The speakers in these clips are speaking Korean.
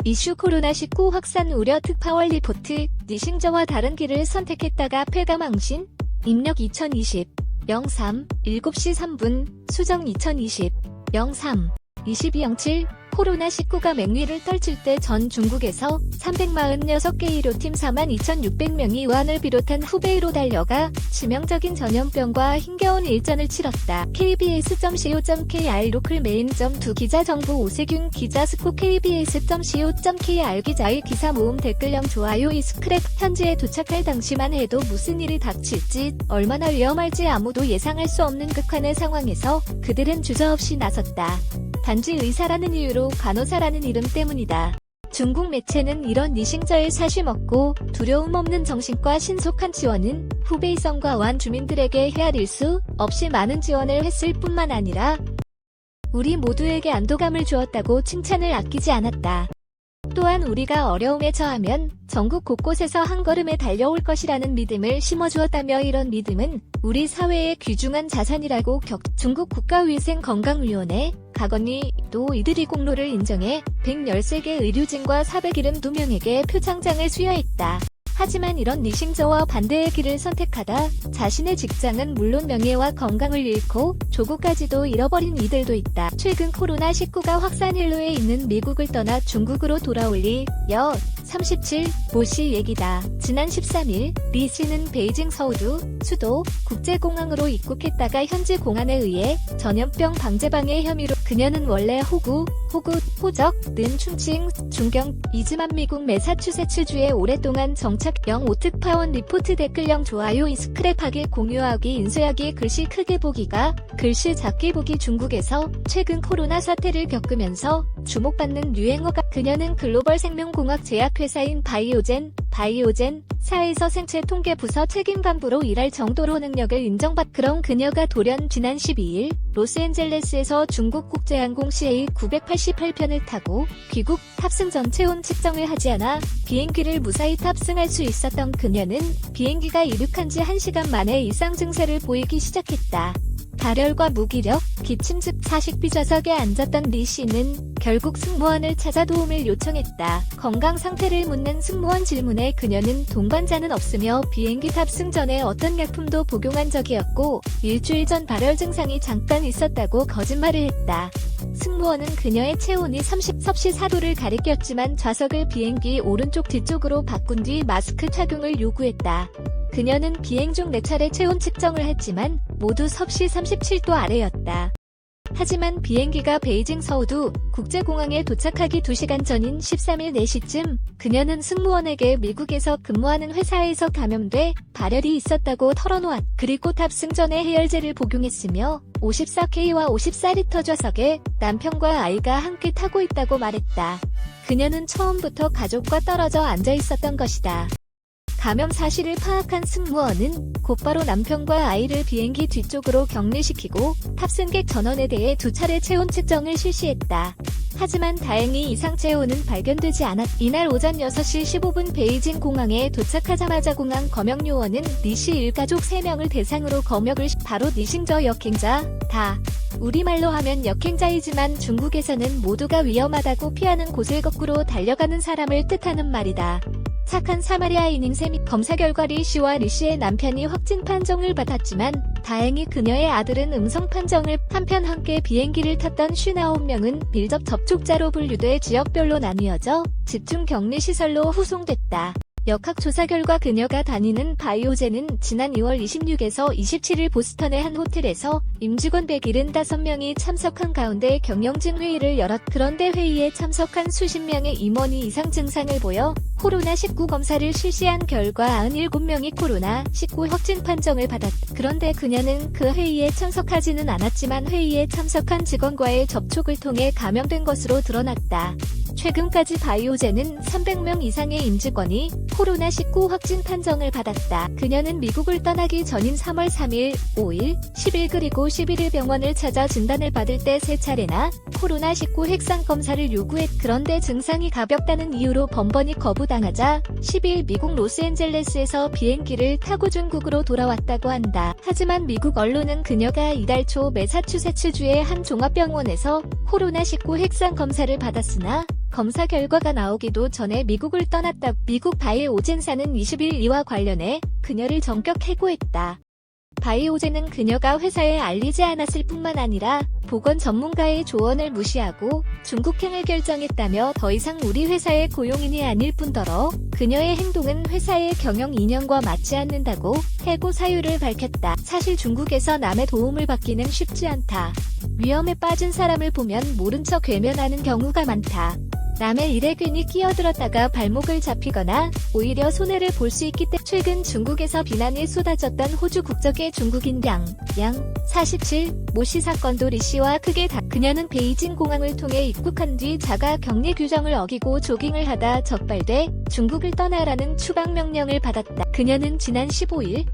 이슈 코로나19 확산 우려 특파원 리포트. 니싱저와 다른 길을 선택했다가 폐가망신. 입력 2020 03 7시 3분 수정 2020 03 2207 코로나19가 맹위를 떨칠 때 전 중국에서 346개 의료팀 42,600명이 우한을 비롯한 후베이로 달려가 치명적인 전염병과 힘겨운 일전을 치렀다. kbs.co.kr 로클메인.2 기자 정부 오세균 기자 스코 kbs.co.kr 기자의 기사 모음 댓글령 좋아요 이 스크랩 현지에 도착할 당시만 해도 무슨 일이 닥칠지 얼마나 위험할지 아무도 예상할 수 없는 극한의 상황에서 그들은 주저없이 나섰다. 단지 의사라는 이유로 간호사라는 이름 때문이다. 중국 매체는 이런 니싱저의 사심없고 두려움 없는 정신과 신속한 지원은 후베이성과 우한 주민들에게 헤아릴 수 없이 많은 지원을 했을 뿐만 아니라 우리 모두에게 안도감을 주었다고 칭찬을 아끼지 않았다. 또한 우리가 어려움에 처하면 전국 곳곳에서 한 걸음에 달려올 것이라는 믿음을 심어주었다며 이런 믿음은 우리 사회의 귀중한 자산이라고 중국 국가위생건강위원회 가건위도 이들이 공로를 인정해 113개 의료진과 472명에게 표창장을 수여했다. 하지만 이런 니싱저와 반대의 길을 선택하다 자신의 직장은 물론 명예와 건강을 잃고 조국까지도 잃어버린 이들도 있다. 최근 코로나19가 확산 일로에 있는 미국을 떠나 중국으로 돌아올 리 37 모씨 얘기다. 지난 13일 리 씨는 베이징 수도 국제공항으로 입국했다가 현지 공안에 의해 전염병 방제방해 혐의로 그녀는 원래 호적, 호적,는 충칭, 중경, 이즈만 미국 매사추세츠주에 오랫동안 정착. 05 특파원 리포트 댓글령 좋아요 이 스크랩하기 공유하기 인쇄하기 글씨 크게 보기가 글씨 작게 보기 중국에서 최근 코로나 사태를 겪으면서 주목받는 유행어가 그녀는 글로벌 생명공학 제약회사인 바이오젠사에서 생체 통계 부서 책임 간부로 일할 정도로 능력을 인정받 그런 그녀가 돌연 지난 12일 로스앤젤레스에서 중국 국제항공 CA988편을 타고 귀국 탑승 전 체온 측정을 하지 않아 비행기를 무사히 탑승할 수 있었던 그녀는 비행기가 이륙한 지 1시간 만에 이상 증세를 보이기 시작했다. 발열과 무기력, 기침 즉 사식비 좌석에 앉았던 리 씨는 결국 승무원을 찾아 도움을 요청했다. 건강 상태를 묻는 승무원 질문에 그녀는 동반자는 없으며 비행기 탑승 전에 어떤 약품도 복용한 적이 없고 일주일 전 발열 증상이 잠깐 있었다고 거짓말을 했다. 승무원은 그녀의 체온이 30섭씨 4도를 가리켰지만 좌석을 비행기 오른쪽 뒤쪽으로 바꾼 뒤 마스크 착용을 요구했다. 그녀는 비행 중 4차례 체온 측정을 했지만 모두 섭씨 37도 아래였다. 하지만 비행기가 베이징 서우두 국제공항에 도착하기 2시간 전인 13일 4시쯤 그녀는 승무원에게 미국에서 근무하는 회사에서 감염돼 발열이 있었다고 털어놓았. 그리고 탑승 전에 해열제를 복용했으며 54K와 54리터 좌석에 남편과 아이가 함께 타고 있다고 말했다. 그녀는 처음부터 가족과 떨어져 앉아 있었던 것이다. 감염 사실을 파악한 승무원은 곧바로 남편과 아이를 비행기 뒤쪽으로 격리시키고 탑승객 전원에 대해 2차례 체온 측정을 실시했다. 하지만 다행히 이상 체온은 발견되지 않았. 이날 오전 6시 15분 베이징 공항에 도착하자마자 공항 검역 요원은 리 씨 일가족 3명을 대상으로 검역을 바로 니싱저 역행자 다. 우리말로 하면 역행자이지만 중국에서는 모두가 위험하다고 피하는 곳을 거꾸로 달려가는 사람을 뜻하는 말이다. 착한 사마리아인인 셈이 검사 결과 리 씨와 리 씨의 남편이 확진 판정을 받았지만 다행히 그녀의 아들은 음성 판정을 한편 함께 비행기를 탔던 59명은 밀접 접촉자로 분류돼 지역별로 나뉘어져 집중 격리 시설로 후송됐다. 역학조사 결과 그녀가 다니는 바이오젠은 지난 2월 26에서 27일 보스턴의 한 호텔에서 임직원 175명이 참석한 가운데 경영진 회의를 열었. 그런데 회의에 참석한 수십 명의 임원이 이상 증상을 보여 코로나19 검사를 실시한 결과 97명이 코로나19 확진 판정을 받았다. 그런데 그녀는 그 회의에 참석하지는 않았지만 회의에 참석한 직원과의 접촉을 통해 감염된 것으로 드러났다. 최근까지 바이오젠은 300명 이상의 임직원이 코로나19 확진 판정을 받았다. 그녀는 미국을 떠나기 전인 3월 3일, 5일, 10일 그리고 11일 병원을 찾아 진단을 받을 때 3차례나 코로나19 핵상 검사를 요구했. 그런데 증상이 가볍다는 이유로 번번이 거부당하자 10일 미국 로스앤젤레스에서 비행기를 타고 중국으로 돌아왔다고 한다. 하지만 미국 언론은 그녀가 이달 초 매사추세츠주의 한 종합병원에서 코로나19 핵상 검사를 받았으나 검사 결과가 나오기도 전에 미국을 떠났다. 미국 바이오젠사는 20일 이와 관련해 그녀를 전격 해고했다. 바이오젠은 그녀가 회사에 알리지 않았을 뿐만 아니라 보건 전문가의 조언을 무시하고 중국행을 결정했다며 더 이상 우리 회사의 고용인이 아닐 뿐더러 그녀의 행동은 회사의 경영 이념과 맞지 않는다고 해고 사유를 밝혔다. 사실 중국에서 남의 도움을 받기는 쉽지 않다. 위험에 빠진 사람을 보면 모른 척 외면하는 경우가 많다. 남의 일에 괜히 끼어들었다가 발목을 잡히거나 오히려 손해를 볼 수 있기 때문에 최근 중국에서 비난이 쏟아졌던 호주 국적의 중국인 양 47, 모씨 사건도 리씨와 크게 그녀는 베이징 공항을 통해 입국한 뒤 자가 격리 규정을 어기고 조깅을 하다 적발돼 중국을 떠나라는 추방 명령을 받았다. 그녀는 지난 15일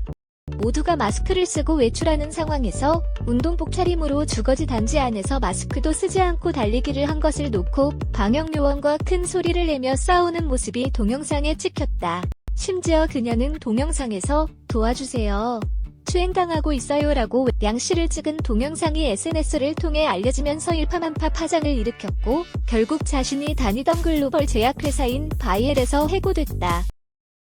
모두가 마스크를 쓰고 외출하는 상황에서 운동복 차림으로 주거지 단지 안에서 마스크도 쓰지 않고 달리기를 한 것을 놓고 방역요원과 큰 소리를 내며 싸우는 모습이 동영상에 찍혔다. 심지어 그녀는 동영상에서 도와주세요. 추행당하고 있어요라고 양 씨를 찍은 동영상이 SNS를 통해 알려지면서 일파만파 파장을 일으켰고 결국 자신이 다니던 글로벌 제약회사인 바이엘에서 해고됐다.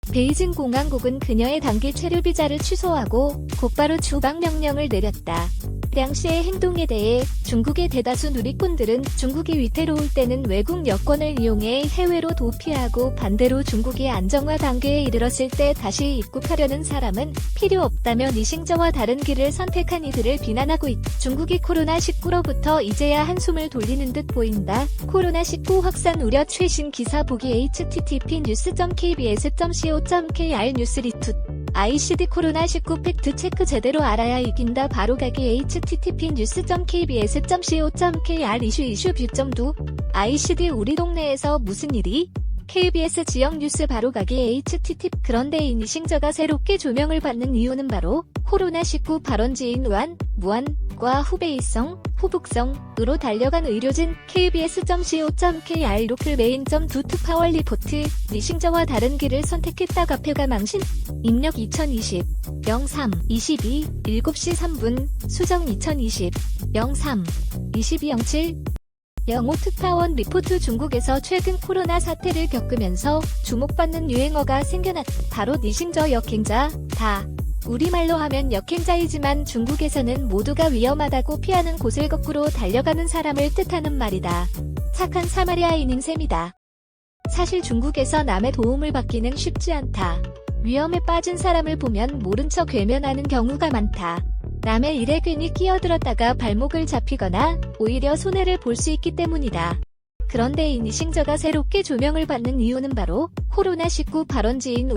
베이징 공항국은 그녀의 단기 체류 비자를 취소하고 곧바로 추방 명령을 내렸다. 양 씨의 행동에 대해 중국의 대다수 누리꾼들은 중국이 위태로울 때는 외국 여권을 이용해 해외로 도피하고 반대로 중국이 안정화 단계에 이르렀을 때 다시 입국하려는 사람은 필요 없다며 니싱저와 다른 길을 선택한 이들을 비난하고 있다. 중국이 코로나19로부터 이제야 한숨을 돌리는 듯 보인다. 코로나19 확산 우려 최신 기사 보기 http://news.kbs.co.kr 뉴스 리투 ICD 코로나19 팩트 체크 제대로 알아야 이긴다. 바로가기 http://news.kbs.co.kr 이슈 뷰점도 ICD 우리 동네에서 무슨 일이? KBS 지역 뉴스 바로가기 http 그런데 이 니싱저가 새롭게 조명을 받는 이유는 바로 코로나19 발원지인 무안과 후베이성, 후북성으로 달려간 의료진 kbs.co.kr 로클 메인.2 파월 리포트 니싱저와 다른 길을 선택했다. 가표가 망신 입력 2020 03 22 7시 3분 수정 2020 03 22 07 영호 특파원 리포트 중국에서 최근 코로나 사태를 겪으면서 주목받는 유행어가 생겨났다. 바로 니싱저 역행자 다. 우리말로 하면 역행자이지만 중국에서는 모두가 위험하다고 피하는 곳을 거꾸로 달려가는 사람을 뜻하는 말이다. 착한 사마리아인인 셈이다. 사실 중국에서 남의 도움을 받기는 쉽지 않다. 위험에 빠진 사람을 보면 모른 척 외면하는 경우가 많다. 남의 일에 괜히 끼어들었다가 발목을 잡히거나 오히려 손해를 볼 수 있기 때문이다. 그런데 이 니싱저가 새롭게 조명을 받는 이유는 바로 코로나19 발원지인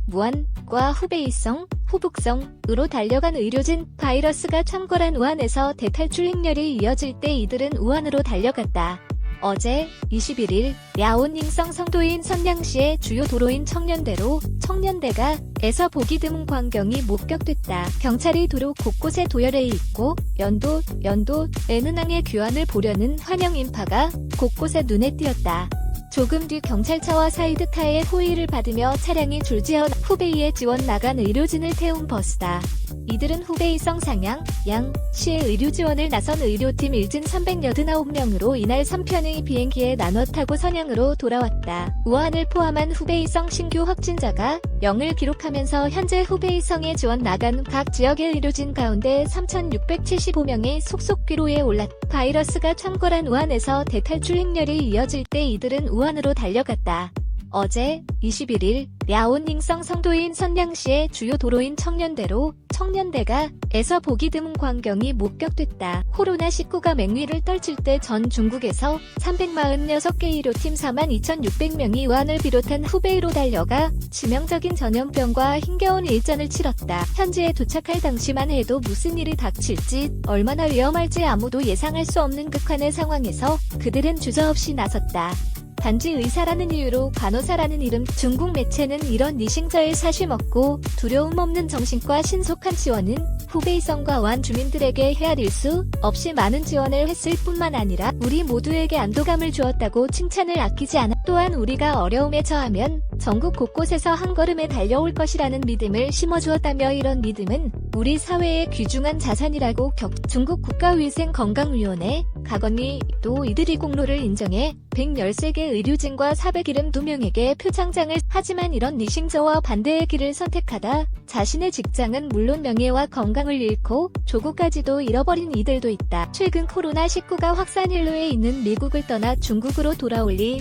무안과 후베이성, 후북성으로 달려간 의료진 바이러스가 창궐한 우한에서 대탈출 행렬이 이어질 때 이들은 우한으로 달려갔다. 어제 21일 랴오닝성 성도인 선량시의 주요 도로인 청년대가 에서 보기 드문 광경이 목격됐다. 경찰이 도로 곳곳에 도열해 있고 연도에는 항해 귀환을 보려는 환영 인파가 곳곳에 눈에 띄었다. 조금 뒤 경찰차와 사이드카의 호의를 받으며 차량이 줄지어 후베이에 지원 나간 의료진을 태운 버스다. 이들은 후베이성 상양, 양시의 의료 지원을 나선 의료팀 일진 389명으로 이날 3편의 비행기에 나눠 타고 선양으로 돌아왔다. 우한을 포함한 후베이성 신규 확진자가 0을 기록하면서 현재 후베이성에 지원 나간 각 지역의 의료진 가운데 3,675명이 속속 귀로에 올랐다. 바이러스가 창궐한 우한에서 대탈출 행렬이 이어질 때 이들은 우한으로 달려갔다. 어제 21일 랴오닝성 성도인 선량시의 주요 도로인 청년대가 에서 보기 드문 광경이 목격됐다. 코로나19가 맹위를 떨칠 때 전 중국에서 346개 의료팀 42,600명이 우한을 비롯한 후베이로 달려가 치명적인 전염병과 힘겨운 일전을 치렀다. 현지에 도착할 당시만 해도 무슨 일이 닥칠지 얼마나 위험할지 아무도 예상할 수 없는 극한의 상황에서 그들은 주저없이 나섰다. 단지 의사라는 이유로 간호사라는 이름. 중국 매체는 이런 니싱저의 사심 없고 두려움 없는 정신과 신속한 지원은 후베이성과 우한 주민들에게 헤아릴 수 없이 많은 지원을 했을 뿐만 아니라 우리 모두에게 안도감을 주었다고 칭찬을 아끼지 않아. 또한 우리가 어려움에 처하면 전국 곳곳에서 한 걸음에 달려올 것이라는 믿음을 심어주었다며 이런 믿음은 우리 사회의 귀중한 자산이라고 중국 국가위생건강위원회 가건이 또 이들이 공로를 인정해 113개 의료진과 472명에게 표창장을 하지만 이런 니싱저와 반대의 길을 선택하다 자신의 직장은 물론 명예와 건강을 잃고 조국까지도 잃어버린 이들도 있다. 최근 코로나19가 확산일로에 있는 미국을 떠나 중국으로 돌아올 리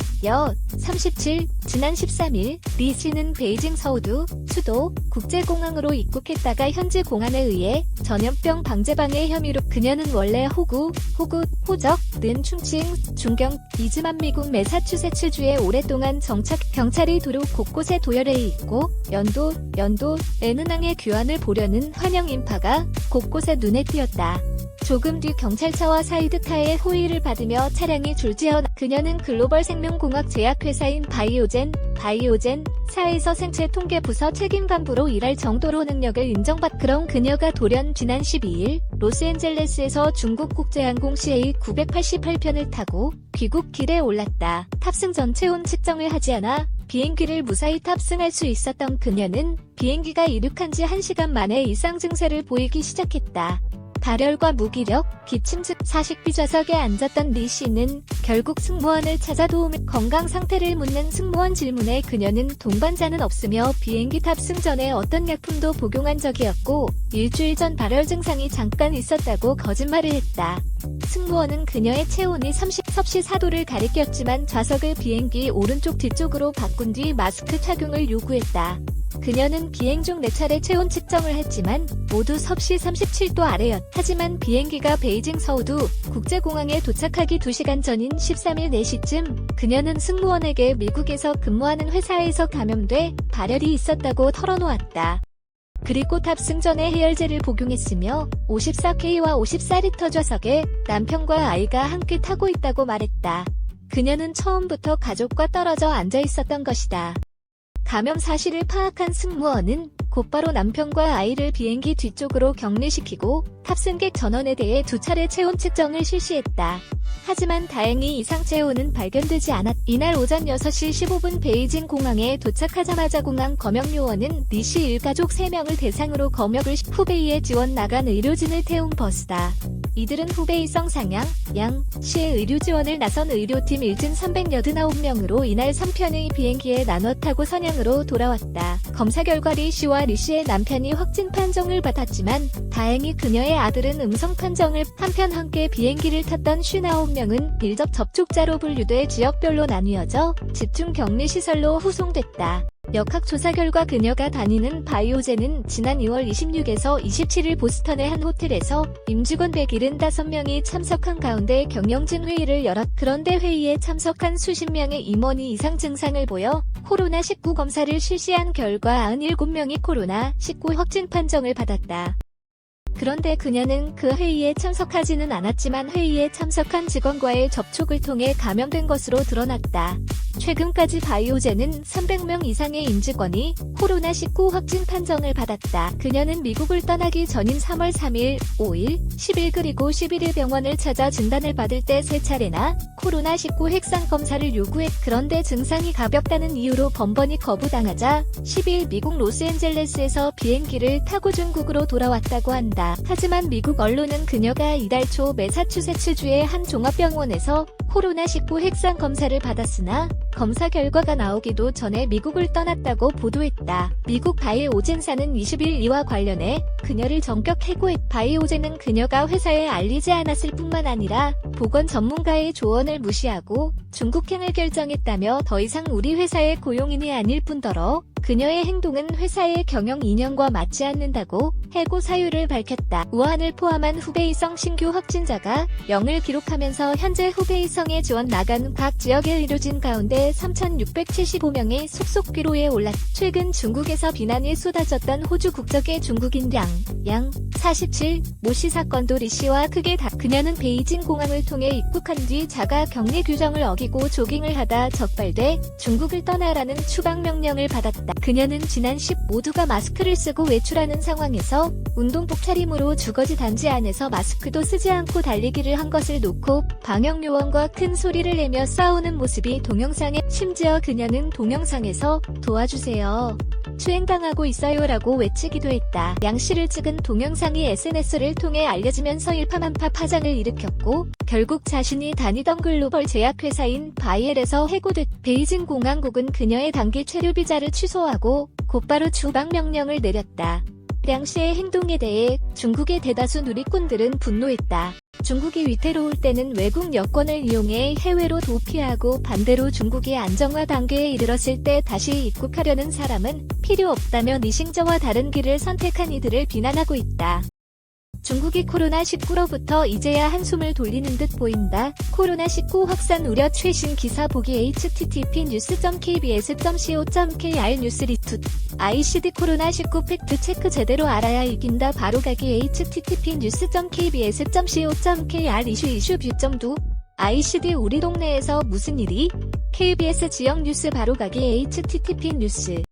37, 지난 13일 리 씨는 베이징 서우두 수도 국제공항으로 입국했다가 현지 공안에 의해 전염병 방재방해 혐의로 그녀는 원래 호적,는 충칭, 중경, 이즈만 미국 매사추세츠주에 오랫동안 정착 경찰이 도로 곳곳에 도열해 있고 연도에는 항해 교환을 보려는 환영 인파가 곳곳에 눈에 띄었다. 조금 뒤 경찰차와 사이드카의 호의를 받으며 차량이 줄지어 그녀는 글로벌 생명공학 제약회사인 바이오젠사에서 생체 통계 부서 책임간부로 일할 정도로 능력을 인정받 그런 그녀가 돌연 지난 12일 로스앤젤레스에서 중국 국제항공 CA988편을 타고 귀국길에 올랐다. 탑승 전 체온 측정을 하지 않아 비행기를 무사히 탑승할 수 있었던 그녀는 비행기가 이륙한 지 1시간 만에 이상 증세를 보이기 시작했다. 발열과 무기력, 기침 즉 사식비 좌석에 앉았던 리 씨는 결국 승무원을 찾아 건강 상태를 묻는 승무원 질문에 그녀는 동반자는 없으며 비행기 탑승 전에 어떤 약품도 복용한 적이 없고 일주일 전 발열 증상이 잠깐 있었다고 거짓말을 했다. 승무원은 그녀의 체온이 30섭씨 4도를 가리켰지만 좌석을 비행기 오른쪽 뒤쪽으로 바꾼 뒤 마스크 착용을 요구했다. 그녀는 비행 중 4차례 체온 측정을 했지만 모두 섭씨 37도 아래였다. 하지만 비행기가 베이징 서우두 국제공항에 도착하기 2시간 전인 13일 4시쯤 그녀는 승무원에게 미국에서 근무하는 회사에서 감염돼 발열이 있었다고 털어놓았다. 그리고 탑승 전에 해열제를 복용했으며 54K와 54리터 좌석에 남편과 아이가 함께 타고 있다고 말했다. 그녀는 처음부터 가족과 떨어져 앉아 있었던 것이다. 감염 사실을 파악한 승무원은 곧바로 남편과 아이를 비행기 뒤쪽으로 격리시키고 탑승객 전원에 대해 2차례 체온 측정을 실시했다. 하지만 다행히 이상 체온은 발견되지 않았다. 이날 오전 6시 15분 베이징 공항에 도착하자마자 공항 검역요원은 리 씨 일가족 3명을 대상으로 검역을 후베이에 지원 나간 의료진을 태운 버스다. 이들은 후베이 성상양, 양 시의 의료 지원을 나선 의료팀 일진 389명으로 이날 3편의 비행기에 나눠 타고 선양으로 돌아왔다. 검사 결과 리 씨와 리 씨의 남편이 확진 판정을 받았지만 다행히 그녀의 아들은 음성 판정을 한편 함께 비행기를 탔던 59명은 밀접 접촉자로 분류돼 지역별로 나뉘어져 집중 격리시설로 후송됐다. 역학조사 결과 그녀가 다니는 바이오젠은 지난 2월 26에서 27일 보스턴의 한 호텔에서 임직원 175명이 참석한 가운데 경영진 회의를 열었. 그런데 회의에 참석한 수십 명의 임원이 이상 증상을 보여 코로나19 검사를 실시한 결과 97명이 코로나19 확진 판정을 받았다. 그런데 그녀는 그 회의에 참석하지는 않았지만 회의에 참석한 직원과의 접촉을 통해 감염된 것으로 드러났다. 최근까지 바이오젠은 300명 이상의 임직원이 코로나19 확진 판정을 받았다. 그녀는 미국을 떠나기 전인 3월 3일, 5일, 10일 그리고 11일 병원을 찾아 진단을 받을 때 3차례나 코로나19 핵상 검사를 요구했. 그런데 증상이 가볍다는 이유로 번번이 거부당하자 10일 미국 로스앤젤레스에서 비행기를 타고 중국으로 돌아왔다고 한다. 하지만 미국 언론은 그녀가 이달 초 매사추세츠주의 한 종합병원에서 코로나19 핵상 검사를 받았으나 검사 결과가 나오기도 전에 미국을 떠났다고 보도했다. 미국 바이오젠사는 20일 이와 관련해 그녀를 전격 해고했다. 바이오젠은 그녀가 회사에 알리지 않았을 뿐만 아니라 보건 전문가의 조언을 무시하고 중국행을 결정했다며 더 이상 우리 회사의 고용인이 아닐 뿐더러 그녀의 행동은 회사의 경영 이념과 맞지 않는다고 해고 사유를 밝혔다. 우한을 포함한 후베이성 신규 확진자가 0을 기록하면서 현재 후베이성에 지원 나간 각 지역의 의료진 가운데 3,675명이 속속 귀로에 올랐다. 최근 중국에서 비난이 쏟아졌던 호주 국적의 중국인 양 47, 모씨 사건도 리 씨와 크게 그녀는 베이징 공항을 통해 입국한 뒤 자가 격리 규정을 어기고 조깅을 하다 적발돼 중국을 떠나라는 추방 명령을 받았다. 그녀는 지난 10 모두가 마스크를 쓰고 외출하는 상황에서 운동복 차림으로 주거지 단지 안에서 마스크도 쓰지 않고 달리기를 한 것을 놓고 방역요원과 큰 소리를 내며 싸우는 모습이 동영상에 심지어 그녀는 동영상에서 도와주세요. 추행당하고 있어요라고 외치기도 했다. 양 씨를 찍은 동영상이 SNS를 통해 알려지면서 일파만파 파장을 일으켰고 결국 자신이 다니던 글로벌 제약회사인 바이엘에서 해고됐. 베이징 공항국은 그녀의 단기 체류 비자를 취소하고 곧바로 추방 명령을 내렸다. 량 씨의 행동에 대해 중국의 대다수 누리꾼들은 분노했다. 중국이 위태로울 때는 외국 여권을 이용해 해외로 도피하고 반대로 중국이 안정화 단계에 이르렀을 때 다시 입국하려는 사람은 필요 없다며 니싱저와 다른 길을 선택한 이들을 비난하고 있다. 중국이 코로나19로부터 이제야 한숨을 돌리는 듯 보인다. 코로나19 확산 우려 최신 기사 보기 http://news.kbs.co.kr 뉴스 리투 ICD 코로나19 팩트 체크 제대로 알아야 이긴다. 바로가기 http://news.kbs.co.kr 이슈 뷰.도 ICD 우리 동네에서 무슨 일이? KBS 지역 뉴스 바로가기 http://